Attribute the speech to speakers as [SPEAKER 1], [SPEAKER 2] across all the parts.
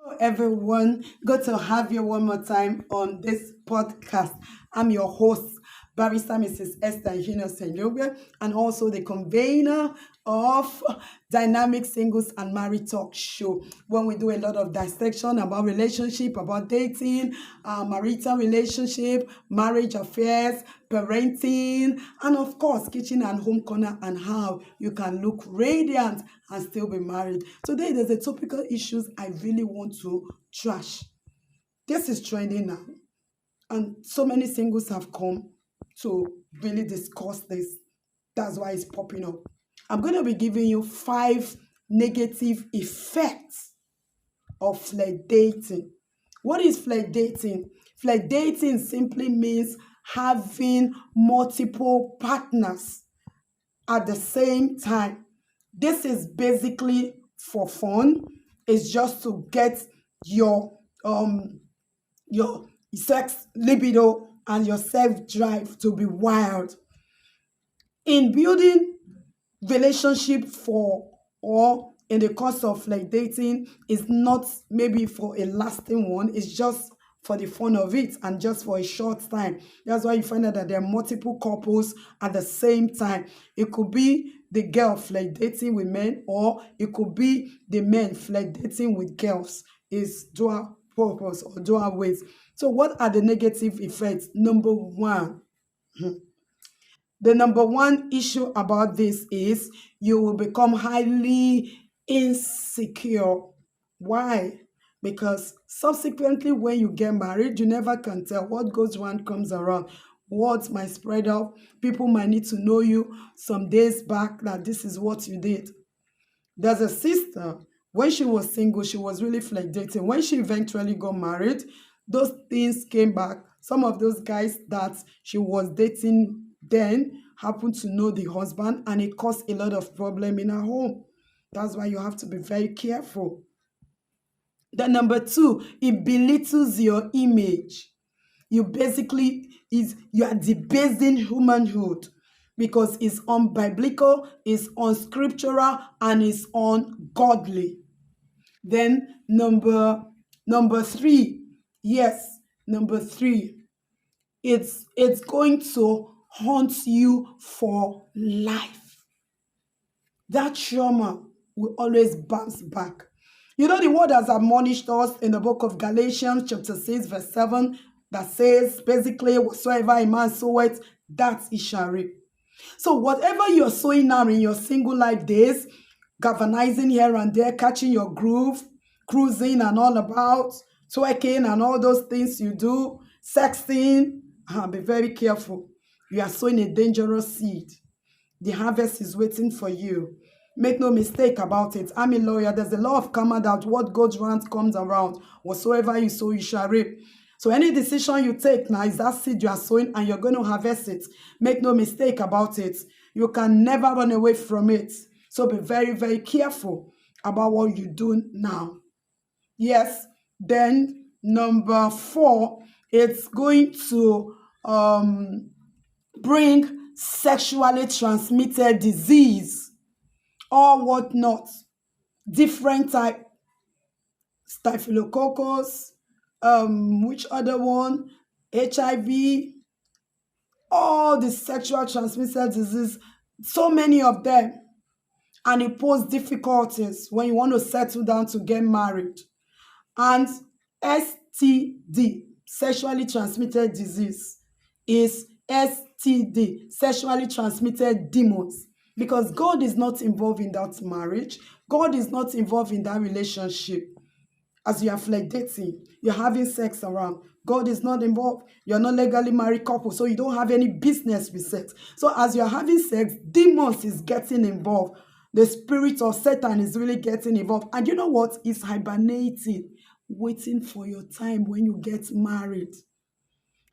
[SPEAKER 1] Hello, everyone. Good to have you one more time on this podcast. I'm your host, Barrister Mrs. Esther Eugenio Senyobe, and also the convener of Dynamic Singles and Married Talk Show, when we do a lot of dissection about relationship, about dating, marital relationship, marriage affairs, parenting, and of course, kitchen and home corner, and how you can look radiant and still be married. Today, there's a topical issues I really want to trash. This is trending now, and so many singles have come to really discuss this. That's why it's popping up. I'm going to be giving you 5 negative effects of flirt dating. What is flirt dating? Flirt dating simply means having multiple partners at the same time. This is basically for fun. It's just to get your um your sex libido and your self drive to be wild. In building relationship for or in the course of like dating is not maybe for a lasting one. It's just for the fun of it and just for a short time. That's why you find out that there are multiple couples at the same time. It could be the girl flirt dating with men, or it could be the men flirt dating with girls. Is dual purpose or dual ways. So what are the negative effects? Number one, the number one issue about this is you will become highly insecure. Why? Because subsequently, when you get married, you never can tell what goes around comes around. What might spread out. People might need to know you some days back that this is what you did. There's a sister, when she was single, she was really dating. When she eventually got married, those things came back. Some of those guys that she was dating then happened to know the husband, and it caused a lot of problem in her home. That's why you have to be very careful. The number two, it belittles your image. You are debasing humanhood because it's unbiblical, it's unscriptural, and it's ungodly. Then number three, yes, number three, it's going to haunt you for life. That trauma will always bounce back. You know, the word has admonished us in the book of Galatians, chapter 6, verse 7, that says basically, whatsoever a man soweth, that he shall reap. So, whatever you're sowing now in your single life days, galvanizing here and there, catching your groove, cruising and all about, twerking and all those things you do, sexting, be very careful. You are sowing a dangerous seed. The harvest is waiting for you. Make no mistake about it. I'm a lawyer. There's a law of karma that what goes round comes around. Whatsoever you sow, you shall reap. So any decision you take now is that seed you are sowing, and you're going to harvest it. Make no mistake about it. You can never run away from it. So be very, very careful about what you do now. Yes. Then number four, it's going to bring sexually transmitted disease or whatnot. Different type, staphylococcus, which other one? HIV, all the sexual transmitted disease, so many of them. And it poses difficulties when you want to settle down to get married. And STD, sexually transmitted disease, is STD, sexually transmitted demons. Because God is not involved in that marriage. God is not involved in that relationship. As you are dating, you're having sex around. God is not involved. You're not legally married couple, so you don't have any business with sex. So as you're having sex, demons is getting involved. The spirit of Satan is really getting involved. And you know what? It's hibernating, waiting for your time when you get married.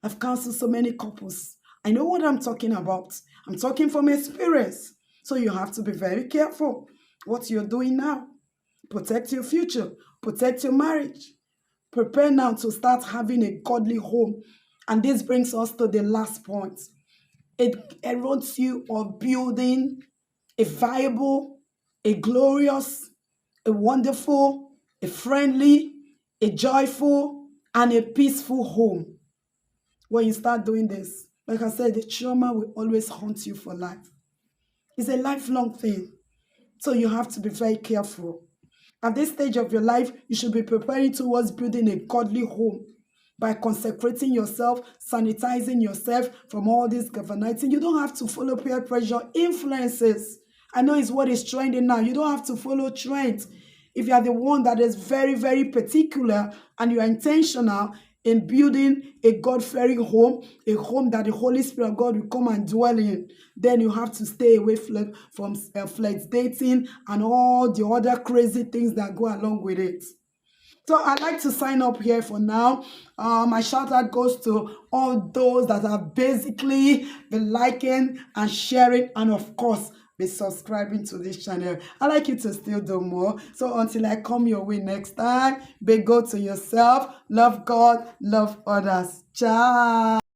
[SPEAKER 1] I've counseled so many couples. I know what I'm talking about. I'm talking from experience. So you have to be very careful what you're doing now. Protect your future. Protect your marriage. Prepare now to start having a godly home. And this brings us to the last point. It erodes you of building a viable, a glorious, a wonderful, a friendly, a joyful, and a peaceful home. When you start doing this, like I said, the trauma will always haunt you for life. It's a lifelong thing. So you have to be very careful. At this stage of your life, you should be preparing towards building a godly home by consecrating yourself, sanitizing yourself from all this governating. You don't have to follow peer pressure influences. I know it's what is trending now. You don't have to follow trends. If you are the one that is very, very particular and you are intentional in building a God-fearing home, a home that the Holy Spirit of God will come and dwell in, then you have to stay away from flirt dating and all the other crazy things that go along with it. So I'd like to sign up here for now. My shout out goes to all those that have basically been liking and sharing, and of course, be subscribing to this channel. I'd like you to still do more. So until I come your way next time, be good to yourself, love God, love others. Ciao.